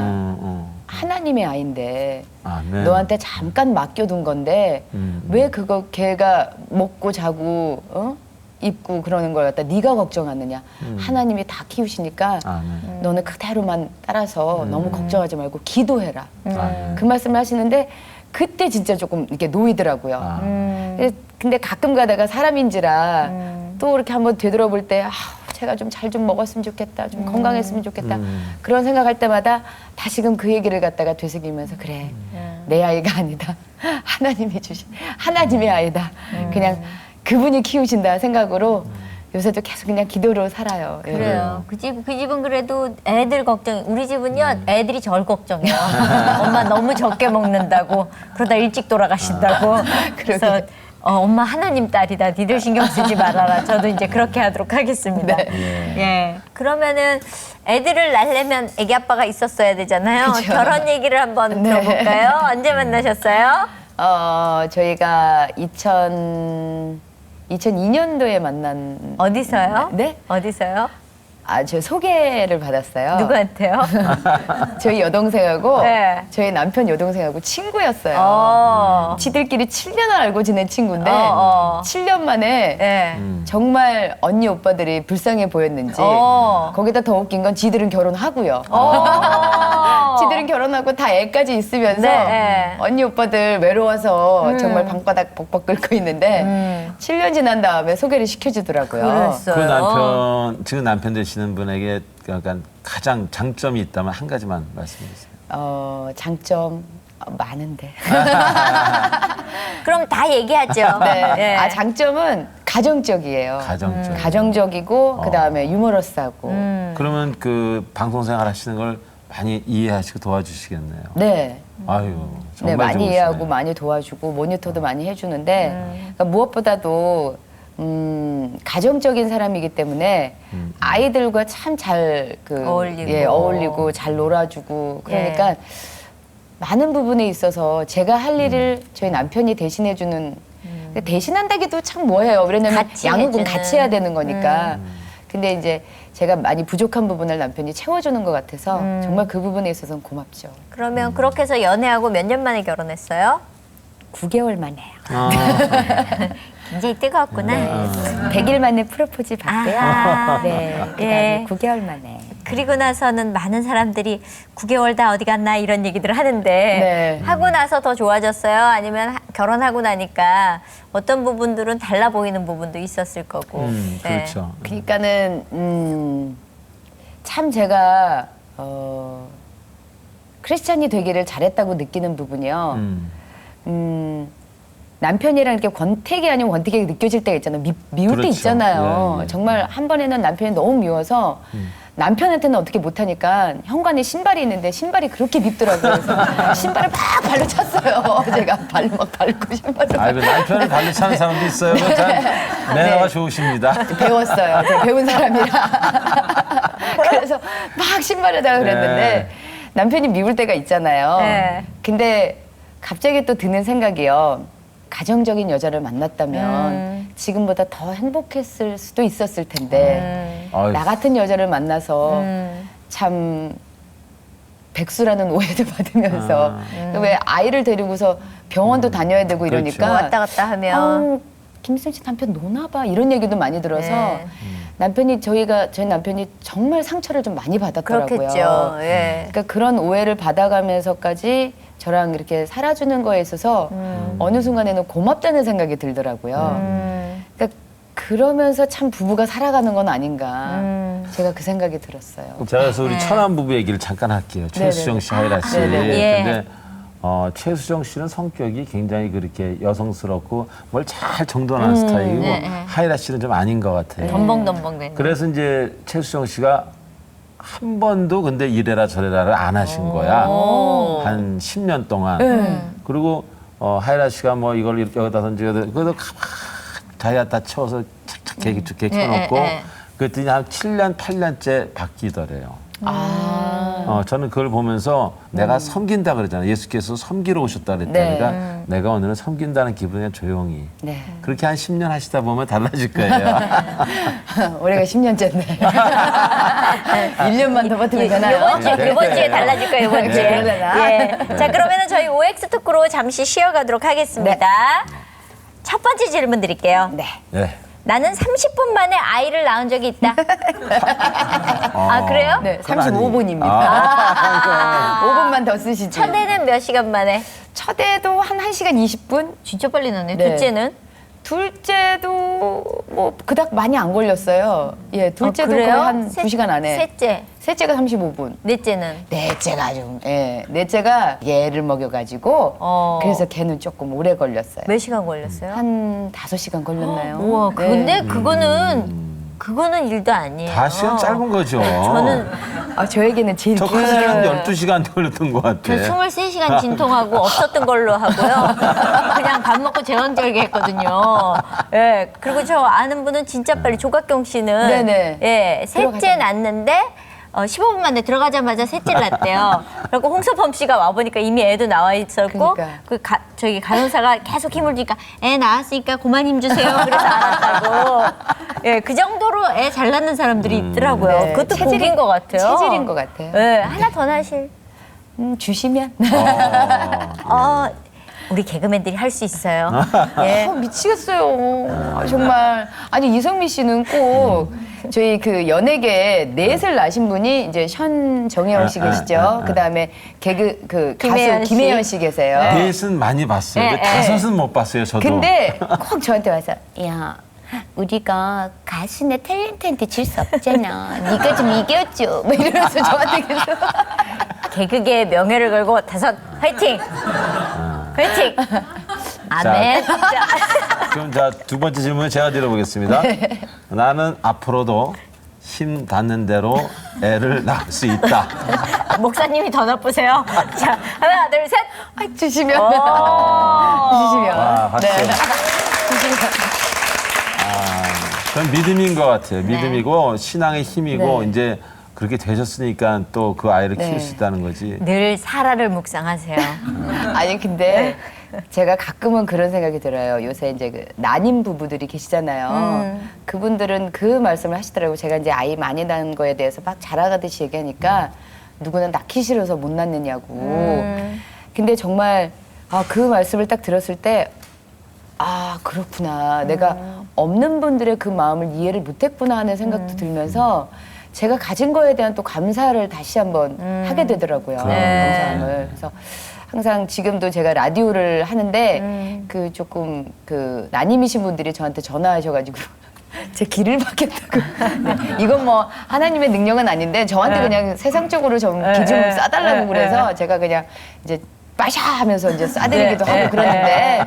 하나님의 아이인데 아멘. 너한테 잠깐 맡겨둔 건데 왜 그거 걔가 먹고 자고 입고 그러는 걸 갖다 네가 걱정하느냐. 하나님이 다 키우시니까 아멘. 너는 그대로만 따라서 너무 걱정하지 말고 기도해라. 아멘. 그 말씀을 하시는데 그때 진짜 조금 이렇게 놓이더라고요. 근데 가끔 가다가 사람인지라 또 이렇게 한번 되돌아볼 때 제가 좀 잘 좀 먹었으면 좋겠다. 좀 건강했으면 좋겠다. 그런 생각할 때마다 다시금 그 얘기를 갖다가 되새기면서 그래. 내 아이가 아니다. 하나님이 주신 하나님의 아이다. 그냥 그분이 키우신다 생각으로 요새도 계속 그냥 기도로 살아요. 예. 그래요. 그 집은 그래도 애들 걱정. 우리 집은요, 애들이 절 걱정해요. 엄마 너무 적게 먹는다고. 그러다 일찍 돌아가신다고. 그래서 엄마 하나님 딸이다. 니들 신경 쓰지 말아라. 저도 이제 그렇게 하도록 하겠습니다. 예. 그러면은 애들을 낳으려면 애기 아빠가 있었어야 되잖아요. 그쵸. 결혼 얘기를 한번 네. 들어볼까요? 언제 만나셨어요? 저희가 2002년도에 만난 어디서요? 네? 어디서요? 저 소개를 받았어요. 누구한테요? 저희 여동생하고 네. 저희 남편 여동생하고 친구였어요. 지들끼리 7년을 알고 지낸 친구인데 7년 만에 네. 정말 언니 오빠들이 불쌍해 보였는지 거기다 더 웃긴 건 지들은 결혼하고요. 지들은 결혼하고 다 애까지 있으면서 네. 언니 오빠들 외로워서 정말 방바닥 벅벅 끓고 있는데 7년 지난 다음에 소개를 시켜주더라고요. 그랬어요. 그 남편 지금 남편 되시는 분에게 약간 가장 장점이 있다면 한 가지만 말씀해 주세요. 장점 많은데. 그럼 다 얘기하죠. 네. 예. 장점은 가정적이에요. 가정적. 가정적이고 그다음에 유머러스하고. 그러면 그 방송 생활 하시는 걸 많이 이해하시고 도와주시겠네요. 네. 아유, 정말 네, 많이 좋으시네요. 이해하고 많이 도와주고 모니터도 많이 해주는데 그러니까 무엇보다도 가정적인 사람이기 때문에 아이들과 참 잘 어울리고 잘 놀아주고 그러니까 많은 부분에 있어서 제가 할 일을 저희 남편이 대신해주는 대신한다기도 참 뭐해요. 왜냐면 같이 양육은 해주는. 같이 해야 되는 거니까. 근데 이제 제가 많이 부족한 부분을 남편이 채워주는 것 같아서 정말 그 부분에 있어서는 고맙죠. 그러면 그렇게 해서 연애하고 몇 년 만에 결혼했어요? 9개월 만에요. 굉장히 뜨거웠구나. 100일 만에 프로포즈 받고요. 아하. 네, 그다음에 예. 9개월 만에. 그리고 나서는 많은 사람들이 9개월 다 어디 갔나 이런 얘기들을 하는데 네. 하고 나서 더 좋아졌어요? 아니면 결혼하고 나니까 어떤 부분들은 달라 보이는 부분도 있었을 거고. 네. 그렇죠. 그러니까는 참 제가 크리스찬이 되기를 잘했다고 느끼는 부분이요. 남편이랑 이렇게 권태기 아니면 권태기가 느껴질 때가 있잖아요. 미울 때 그렇죠. 있잖아요. 예, 예. 정말 한 번에는 남편이 너무 미워서 남편한테는 어떻게 못하니까 현관에 신발이 있는데 신발이 그렇게 밉더라고요. 그래서 신발을 막 발로 찼어요. 제가 발로 막 밟고 신발을. 아이고, 남편을 발로 차는 사람도 있어요. 참 매너가 네. 좋으십니다. 배웠어요. 제가 배운 사람이라. 그래서 막 신발에다가 그랬는데 네. 남편이 미울 때가 있잖아요. 네. 근데 갑자기 또 드는 생각이요. 가정적인 여자를 만났다면 지금보다 더 행복했을 수도 있었을 텐데 아유. 나 같은 여자를 만나서 참 백수라는 오해도 받으면서 왜 아이를 데리고서 병원도 다녀야 되고 이러니까 그렇죠. 왔다 갔다 하면. 김수정 씨 남편 노나봐 이런 얘기도 많이 들어서 네. 저희 남편이 정말 상처를 좀 많이 받았더라고요. 그렇겠죠. 예. 그러니까 그런 오해를 받아가면서까지 저랑 이렇게 살아주는 거에 있어서 어느 순간에는 고맙다는 생각이 들더라고요. 그러니까 그러면서 참 부부가 살아가는 건 아닌가 제가 그 생각이 들었어요. 제가 그래서 우리 네. 천안 부부 얘기를 잠깐 할게요. 최수정 씨, 하이라 씨. 네네. 예. 근데 최수정 씨는 성격이 굉장히 그렇게 여성스럽고 뭘 잘 정돈하는 스타일이고 네, 네. 하이라 씨는 좀 아닌 것 같아요. 덤벙덤벙 되는. 그래서 이제 최수정 씨가 한 번도 근데 이래라 저래라를 안 하신 거야. 한 10년 동안. 그리고 하이라 씨가 뭐 이걸 여기다 던지고 그래도 가만 자기가 채워서 착착 개기 켜놓고 그랬더니 한 7년, 8년째 바뀌더래요. 저는 그걸 보면서 내가 섬긴다 그러잖아요. 예수께서 섬기러 오셨다 그랬다니까 네. 내가 오늘은 섬긴다는 기분에 그냥 조용히. 네. 그렇게 한 10년 하시다 보면 달라질 거예요. 올해가 10년째인데 1년만 더 버티면 되나요? 이번 주에 달라질 거예요, 이번 네. 주에. 그러려나? 예. 자, 그러면은 저희 OX 토크로 잠시 쉬어가도록 하겠습니다. 첫 번째 질문 드릴게요. 네. 네. 나는 30분 만에 아이를 낳은 적이 있다. 아, 그래요? 네, 그건 아니에요. 35분입니다. 5분만 더 쓰시죠. 첫애는 몇 시간 만에? 첫애도 한 1시간 20분? 진짜 빨리 낳네. 네. 둘째는? 둘째도 뭐 그닥 많이 안 걸렸어요. 예, 둘째도 거의 그래요? 한 2시간 안에. 셋째, 셋째가 35분. 넷째는? 넷째가 넷째가 얘를 먹여가지고 그래서 걔는 조금 오래 걸렸어요. 몇 시간 걸렸어요? 한 5시간 걸렸나요? 우와, 네. 근데 그거는 일도 아니에요. 5시간 짧은 거죠. 저는 저에게는 제일 저 긴 카드는 12시간 걸렸던 것 같아. 저 23시간 진통하고 없었던 걸로 하고요. 그냥 밥 먹고 재원절개 했거든요. 예. 그리고 저 아는 분은 진짜 빨리 조각경 씨는 네네. 예, 셋째 들어가자마자. 낳는데 15분 만에 들어가자마자 셋째를 낳대요. 그리고 홍서범 씨가 와보니까 이미 애도 나와 있었고 그러니까. 저기 간호사가 계속 힘을 주니까 애 낳았으니까 그만 힘 주세요. 그래서 안 왔다고. 예, 그 정도로 애 잘 낳는 사람들이 있더라고요. 네. 그것도 복인 것 같아요. 체질인 것 같아요. 예, 하나 더 나실. 주시면. 우리 개그맨들이 할 수 있어요. 예. 미치겠어요. 정말. 아니, 이성미 씨는 꼭 저희 그 연예계 넷을 낳으신 분이 이제 현정혜원 씨 계시죠. 그 다음에 가수 김혜연 씨 계세요. 넷은 많이 봤어요. 네, 근데 5은 못 봤어요, 저도. 근데 꼭 저한테 와서 야, 우리가 가수네 탤런트한테 질 수 없잖아. 네가 좀 이겨줘. 뭐 이러면서 저한테 계속. 개그계의 명예를 걸고 5 화이팅! 화이팅! 아멘. 그럼 자, 두 번째 질문 제가 드려보겠습니다. 나는 앞으로도 힘 닿는 대로 애를 낳을 수 있다. 목사님이 더 나쁘세요. 자, 하나, 둘, 셋. 주시면. 주시면. 와, 박수. 주시면. 그건 믿음인 것 같아요. 믿음이고 신앙의 힘이고 네. 이제 그렇게 되셨으니까 또 그 아이를 네. 키울 수 있다는 거지. 늘 사라를 묵상하세요. 아니, 근데 제가 가끔은 그런 생각이 들어요. 요새 이제 그 난임 부부들이 계시잖아요. 그분들은 그 말씀을 하시더라고요. 제가 이제 아이 많이 낳은 거에 대해서 막 자랑하듯이 얘기하니까 누구는 낳기 싫어서 못 낳느냐고. 근데 정말 그 말씀을 딱 들었을 때 그렇구나. 내가 없는 분들의 그 마음을 이해를 못했구나 하는 생각도 들면서 제가 가진 거에 대한 또 감사를 다시 한번 하게 되더라고요. 감사함을. 그래서 항상 지금도 제가 라디오를 하는데 그 조금 그 난임이신 분들이 저한테 전화하셔가지고 제 길을 막겠다고. 네, 이건 뭐 하나님의 능력은 아닌데 저한테 그냥 세상적으로 좀 기준을 싸달라고 그래서 제가 그냥 이제 빠샤 하면서 이제 싸드리기도 하고 그러는데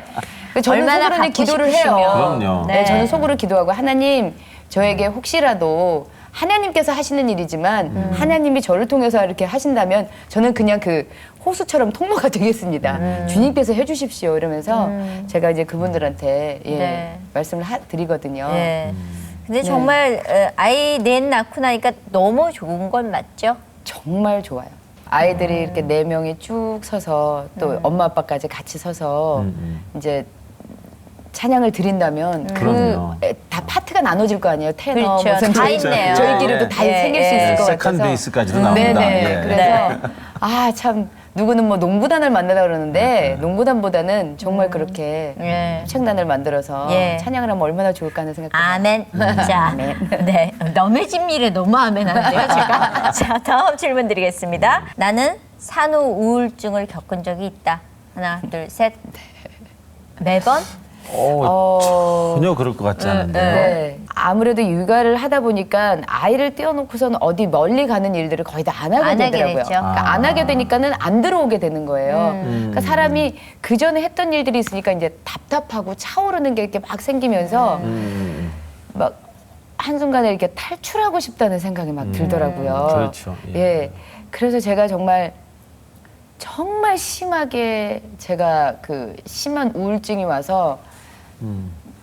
저는 얼마나 속으로 받고 기도를 싶으시면. 해요. 그럼요. 네, 저는 속으로 기도하고 하나님 저에게 혹시라도 하나님께서 하시는 일이지만 하나님이 저를 통해서 이렇게 하신다면 저는 그냥 그 호수처럼 통로가 되겠습니다. 주님께서 해주십시오 이러면서 제가 이제 그분들한테 예, 네. 말씀을 드리거든요. 네. 근데 정말 아이 넷 낳고 나니까 너무 좋은 건 맞죠? 정말 좋아요. 아이들이 이렇게 4명이 쭉 서서 또 엄마 아빠까지 같이 서서 이제 찬양을 드린다면 그럼요. 다 파트가 나눠질 거 아니에요. 테너 그렇죠. 무슨 다 저희- 있네요. 저희끼리도 다 예, 생길 수 예. 있을 것 세컨 같아서. 베이스까지도 나옵니다. 네네. 예. 그래서 아 참 누구는 뭐 농구단을 만나다 그러는데 농구단보다는 정말 그렇게 예. 합창단을 만들어서 예. 찬양을 하면 얼마나 좋을까 하는 생각합니다. 아멘. 자, 네. 남의 진미래 너무 아멘한데요, 제가. 자, 다음 질문 드리겠습니다. 나는 산후 우울증을 겪은 적이 있다. 하나, 둘, 셋. 매번? 전혀 그럴 것 같지 않은데요. 네. 아무래도 육아를 하다 보니까 아이를 떼어놓고서는 어디 멀리 가는 일들을 거의 다 안 하게 안 하게 되더라고요. 됐죠. 그러니까 안 하게 되니까는 안 들어오게 되는 거예요. 그러니까 사람이 그 전에 했던 일들이 있으니까 이제 답답하고 차오르는 게 이렇게 막 생기면서 막 한순간에 이렇게 탈출하고 싶다는 생각이 막 들더라고요. 그렇죠. 예. 예. 그래서 제가 정말 심하게 제가 그 심한 우울증이 와서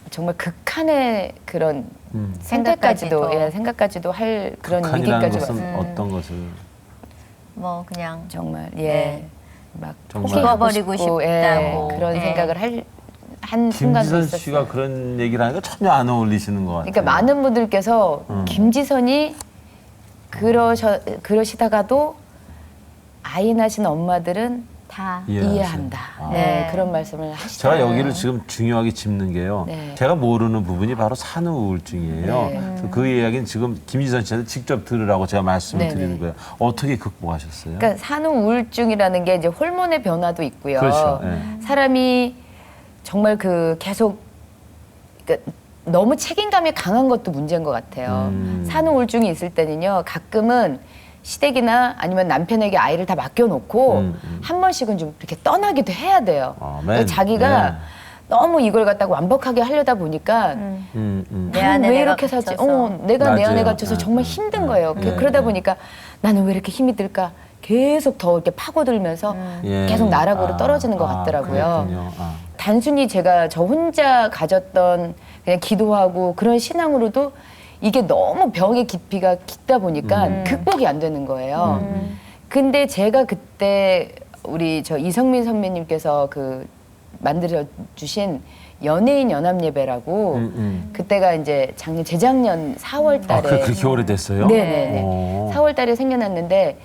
정말 극한의 그런 생각까지도 생각까지도 할 그런 극한이라는 위기까지 것은 왔어요. 어떤 것을 뭐, 그냥. 정말 네. 막 정말. 포기하고 죽어버리고 싶고, 싶다고. 그런 네. 생각을 한 순간도 김지선 있었어요. 씨가 그런 얘기를 하니까 전혀 안 어울리시는 것 같아요. 그러니까 많은 분들께서 김지선이 그러시다가도 아이 낳으신 엄마들은 다. 이해한다. 아. 네, 네. 그런 말씀을 하시죠. 제가 여기를 지금 중요하게 짚는 게요. 네. 제가 모르는 부분이 바로 산후 우울증이에요. 네. 그래서 그 이야기는 지금 김지선 씨한테 직접 들으라고 제가 말씀을 네, 드리는 네. 거예요. 어떻게 극복하셨어요? 그러니까 산후 우울증이라는 게 이제 호르몬의 변화도 있고요. 그렇죠. 예. 사람이 정말 그 계속 그러니까 너무 책임감이 강한 것도 문제인 것 같아요. 산후 우울증이 있을 때는요, 가끔은 시댁이나 아니면 남편에게 아이를 다 맡겨놓고 한 번씩은 좀 이렇게 떠나기도 해야 돼요. 아멘. 그러니까 자기가 네. 너무 이걸 갖다가 완벽하게 하려다 보니까 내 나는 안에 왜 내가 이렇게 살지? 갇혀서. 내가 내 안에 맞아요. 갇혀서 정말 네, 힘든 네, 거예요. 네, 그러다 네. 보니까 나는 왜 이렇게 힘이 들까? 계속 더 이렇게 파고들면서 예. 계속 나락으로 떨어지는 것 같더라고요. 그랬군요. 단순히 제가 저 혼자 가졌던 그냥 기도하고 그런 신앙으로도 이게 너무 병의 깊이가 깊다 보니까 극복이 안 되는 거예요. 근데 제가 그때 우리 저 이성민 선배님께서 그 만들어 주신 연예인 연합 예배라고 그때가 이제 재작년 4월 달에 그렇게 오래됐어요? 네네네. 오. 4월 달에 생겨났는데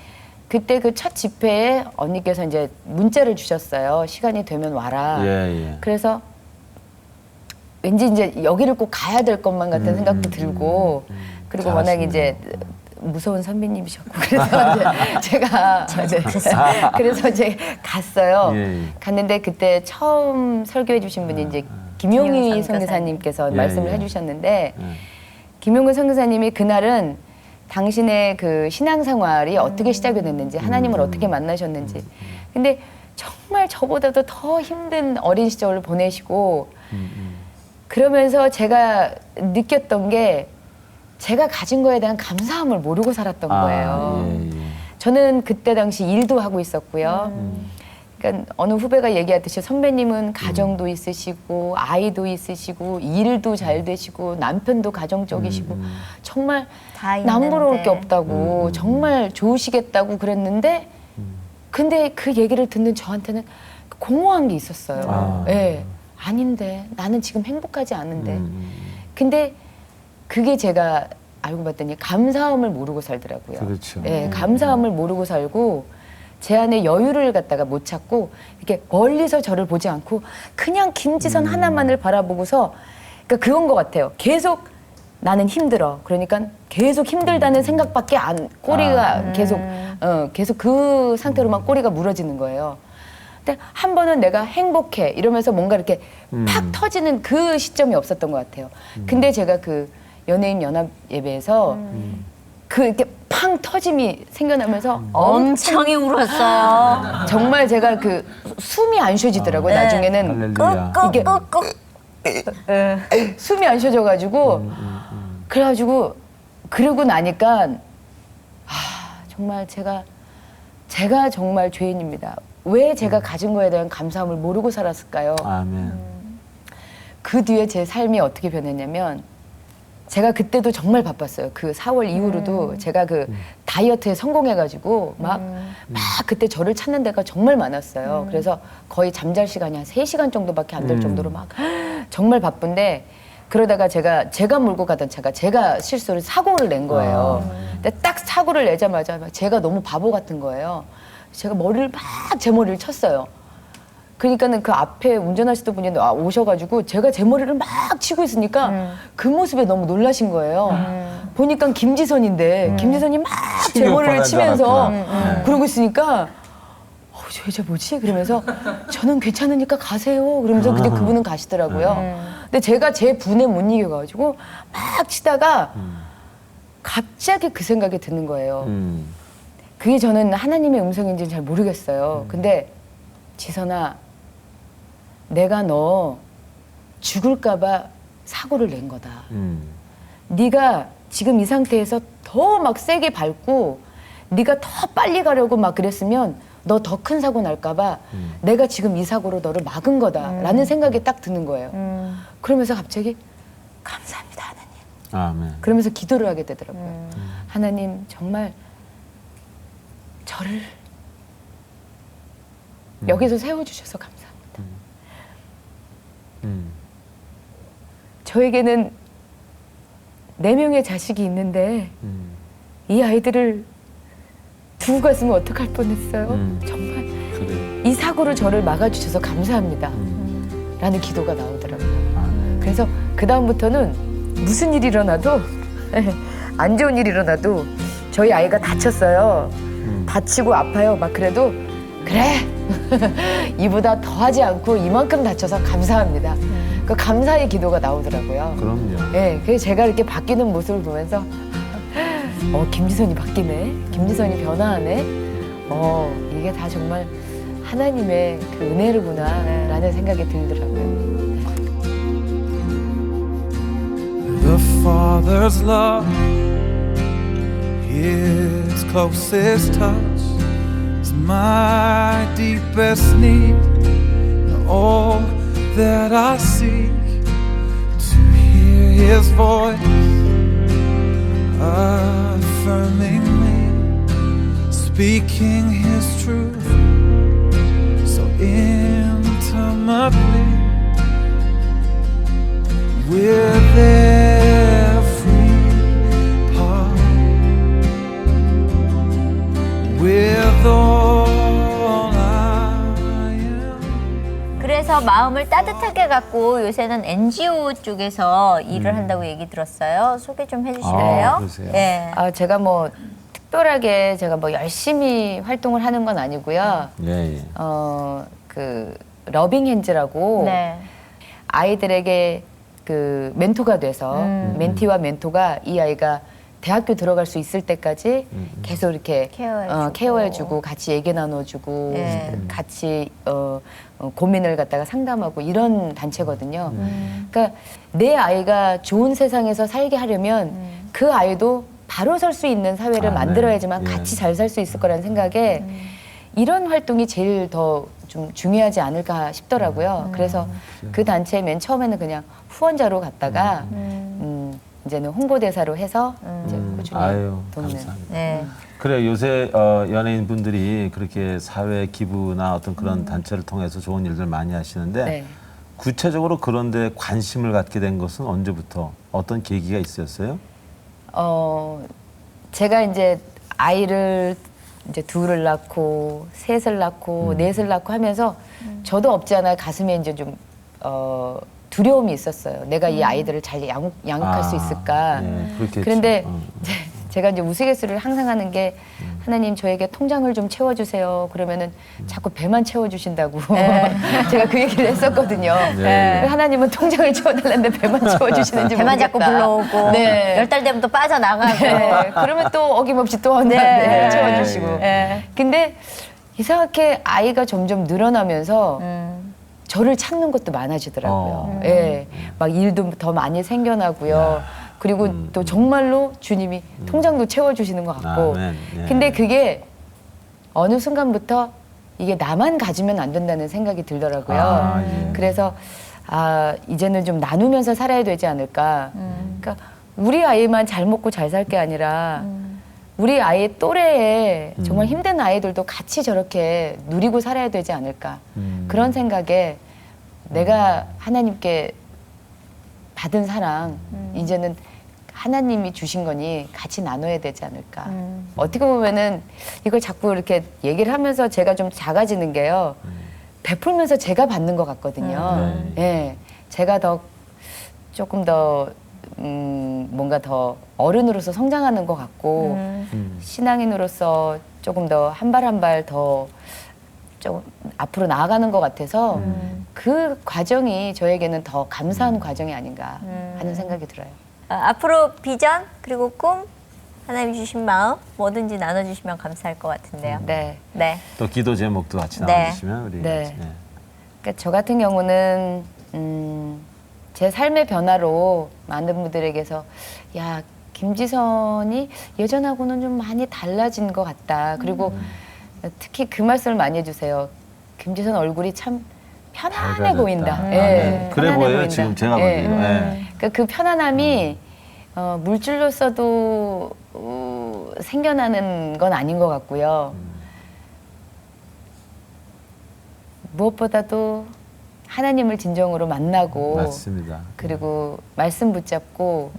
그때 그 첫 집회에 언니께서 이제 문자를 주셨어요. 시간이 되면 와라. 예. 그래서 왠지 이제 여기를 꼭 가야 될 것만 같은 생각도 들고 그리고 워낙 잘하시네요. 이제 무서운 선배님이셨고 그래서 이제 제가 그래서 이제 갔어요. 예. 갔는데 그때 처음 설교해 주신 분이 이제 김용희 김용희 선교사님. 선교사님께서 예, 말씀을 예. 해주셨는데 김용희 선교사님이 그날은 당신의 그 신앙생활이 어떻게 시작이 됐는지 하나님을 어떻게 만나셨는지 근데 정말 저보다도 더 힘든 어린 시절을 보내시고 그러면서 제가 느꼈던 게 제가 가진 거에 대한 감사함을 모르고 살았던 거예요. 예. 저는 그때 당시 일도 하고 있었고요. 그러니까 어느 후배가 얘기하듯이 선배님은 가정도 있으시고 아이도 있으시고 일도 잘 되시고 남편도 가정적이시고 정말 다 있는데. 남부러울 게 없다고 정말 좋으시겠다고 그랬는데 근데 그 얘기를 듣는 저한테는 공허한 게 있었어요. 예. 아닌데 나는 지금 행복하지 않은데 근데 그게 제가 알고 봤더니 감사함을 모르고 살더라고요. 그렇죠. 예, 감사함을 모르고 살고 제 안에 여유를 갖다가 못 찾고 이렇게 멀리서 저를 보지 않고 그냥 김지선 하나만을 바라보고서 그러니까 그건 것 같아요. 계속 나는 힘들어. 그러니까 계속 힘들다는 생각밖에 꼬리가 계속 그 상태로만 꼬리가 물어지는 거예요. 근데 한 번은 내가 행복해 이러면서 뭔가 이렇게 팍 터지는 그 시점이 없었던 것 같아요. 근데 제가 그 연예인 연합 예배에서 그 이렇게 팡 터짐이 생겨나면서 엄청이 울었어요. 정말 제가 그 숨이 안 쉬어지더라고요. 나중에는 할렐루야. 이게 숨이 안 쉬어져가지고 그래가지고 그러고 나니까 정말 제가 정말 죄인입니다. 왜 제가 가진 거에 대한 감사함을 모르고 살았을까요? 아멘. 그 뒤에 제 삶이 어떻게 변했냐면 제가 그때도 정말 바빴어요. 그 4월 이후로도 제가 그 다이어트에 성공해가지고 막 그때 저를 찾는 데가 정말 많았어요. 그래서 거의 잠잘 시간이 한 3시간 정도밖에 안 될 정도로 막 정말 바쁜데 그러다가 제가 몰고 가던 차가 제가 실수로 사고를 낸 거예요. 근데 딱 사고를 내자마자 막 제가 너무 바보 같은 거예요. 제가 제 머리를 쳤어요. 그러니까는 그 앞에 운전하시던 분이 오셔가지고 제가 제 머리를 막 치고 있으니까 그 모습에 너무 놀라신 거예요. 보니까 김지선인데 김지선이 막 제 머리를 치면서 그러고 있으니까 저 여자 뭐지? 그러면서 저는 괜찮으니까 가세요. 그러면서 근데 그분은 가시더라고요. 근데 제가 제 분에 못 이겨가지고 막 치다가 갑자기 그 생각이 드는 거예요. 그게 저는 하나님의 음성인지는 잘 모르겠어요. 근데 지선아, 내가 너 죽을까봐 사고를 낸 거다. 네가 지금 이 상태에서 더 막 세게 밟고 네가 더 빨리 가려고 막 그랬으면 너 더 큰 사고 날까봐 내가 지금 이 사고로 너를 막은 거다라는 생각이 딱 드는 거예요. 그러면서 갑자기 감사합니다 하나님. 아멘. 그러면서 기도를 하게 되더라고요. 하나님 정말 저를 여기서 세워주셔서 감사합니다. 저에게는 4명의 자식이 있는데 이 아이들을 두고 갔으면 어떡할 뻔했어요. 정말 그래. 이 사고를 저를 막아주셔서 감사합니다. 라는 기도가 나오더라고요. 그래서 그 다음부터는 무슨 일이 일어나도 안 좋은 일이 일어나도 저희 아이가 다쳤어요. 다치고 아파요. 막 그래도 그래 이보다 더하지 않고 이만큼 다쳐서 감사합니다. 그 감사의 기도가 나오더라고요. 그럼요. 네, 그래서 제가 이렇게 바뀌는 모습을 보면서 김지선이 바뀌네, 김지선이 변화하네. 이게 다 정말 하나님의 그 은혜로구나라는 생각이 들더라고요. The Father's love, His closest touch, is my deepest need. All that I seek, to hear His voice affirming me, speaking His truth so intimately. With every part, with all I am. 그래서 마음을 따뜻하게 갖고 요새는 NGO 쪽에서 일을 한다고 얘기 들었어요. 소개 좀 해주실래요? 그러세요? 예. 제가 뭐 특별하게 제가 뭐 열심히 활동을 하는 건 아니고요. 예, 예. 그 러빙 핸즈라고 네. 아이들에게 그 멘토가 돼서 멘티와 멘토가 이 아이가 대학교 들어갈 수 있을 때까지 계속 이렇게 케어해주고. 케어해주고 같이 얘기 나눠주고 네. 같이 고민을 갖다가 상담하고 이런 단체거든요. 그러니까 내 아이가 좋은 세상에서 살게 하려면 그 아이도 바로 설 수 있는 사회를 네. 만들어야지만 예. 같이 잘 살 수 있을 거라는 생각에 이런 활동이 제일 더 좀 중요하지 않을까 싶더라고요. 그래서 그 단체에 맨 처음에는 그냥 후원자로 갔다가 이제는 홍보대사로 해서 이제 꾸준히 아유, 돕는. 감사합니다. 네. 그래 요새 연예인 분들이 그렇게 사회 기부나 어떤 그런 단체를 통해서 좋은 일들 많이 하시는데 네. 구체적으로 그런데 관심을 갖게 된 것은 언제부터 어떤 계기가 있었어요? 제가 이제 아이를 이제 2을 낳고 3을 낳고 4을 낳고 하면서 저도 없지 않아 가슴에 이제 좀 두려움이 있었어요. 내가 이 아이들을 잘 양육할 수 있을까. 그렇겠죠. 그런데 제가 이제 우스갯소리를 항상 하는 게 하나님 저에게 통장을 좀 채워주세요. 그러면은 자꾸 배만 채워주신다고 제가 그 얘기를 했었거든요. 네. 하나님은 통장을 채워달라는데 배만 채워주시는지 배만 모르겠다. 자꾸 불러오고 네. 10달 되면 또 빠져나가고 네. 그러면 또 어김없이 또 하나님 채워주시고. 네. 근데 이상하게 아이가 점점 늘어나면서 저를 찾는 것도 많아지더라고요. 예. 막 일도 더 많이 생겨나고요. 그리고 또 정말로 주님이 통장도 채워주시는 것 같고. 아멘. 예. 근데 그게 어느 순간부터 이게 나만 가지면 안 된다는 생각이 들더라고요. 아, 예. 그래서 이제는 좀 나누면서 살아야 되지 않을까. 그러니까 우리 아이만 잘 먹고 잘 살 게 아니라 우리 아이 또래에 정말 힘든 아이들도 같이 저렇게 누리고 살아야 되지 않을까. 그런 생각에 내가 하나님께 받은 사랑 이제는 하나님이 주신 거니 같이 나눠야 되지 않을까. 어떻게 보면은 이걸 자꾸 이렇게 얘기를 하면서 제가 좀 작아지는 게요. 베풀면서 제가 받는 것 같거든요. 예, 제가 더 조금 더 뭔가 더 어른으로서 성장하는 것 같고 신앙인으로서 조금 더 한 발 한 발 더 좀 앞으로 나아가는 것 같아서 그 과정이 저에게는 더 감사한 과정이 아닌가 하는 생각이 들어요. 앞으로 비전 그리고 꿈 하나님이 주신 마음 뭐든지 나눠주시면 감사할 것 같은데요. 네. 네. 또 기도 제목도 같이 네. 나눠주시면 우리. 네. 그러니까 저 같은 경우는 제 삶의 변화로 많은 분들에게서 야 김지선이 예전하고는 좀 많이 달라진 것 같다. 그리고 특히 그 말씀을 많이 해주세요. 김지선 얼굴이 참 편안해 밝아졌다. 보인다. 아, 예, 네. 그래 편안해 보여요. 보인다. 지금 제가 예. 보기에도. 예. 그러니까 그 편안함이 물질로서도 생겨나는 건 아닌 것 같고요. 무엇보다도 하나님을 진정으로 만나고 맞습니다. 그리고 말씀 붙잡고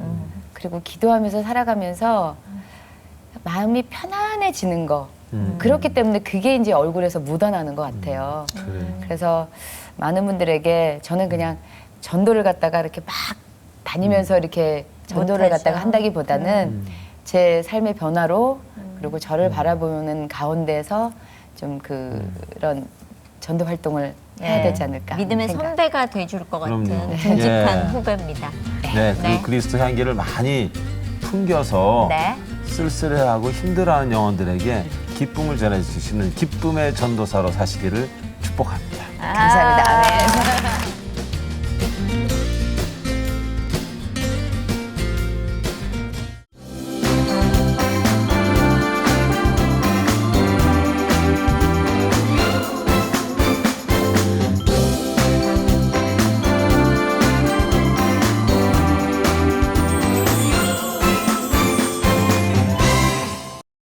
그리고 기도하면서 살아가면서 마음이 편안해지는 거. 그렇기 때문에 그게 이제 얼굴에서 묻어나는 것 같아요. 그래. 그래서 많은 분들에게 저는 그냥 전도를 갖다가 이렇게 막 다니면서 이렇게 전도를 못하죠. 갖다가 한다기보다는 제 삶의 변화로 그리고 저를 바라보는 가운데서 좀 그런 전도 활동을 해야 되지 않을까. 믿음의 생각. 선배가 돼줄 것 같은 그럼요. 듬직한 예. 후배입니다. 네, 그 네. 그리스도 향기를 많이 풍겨서 네. 쓸쓸해하고 힘들어하는 영혼들에게 기쁨을 전해주시는 기쁨의 전도사로 사시기를 축복합니다. 감사합니다. 네.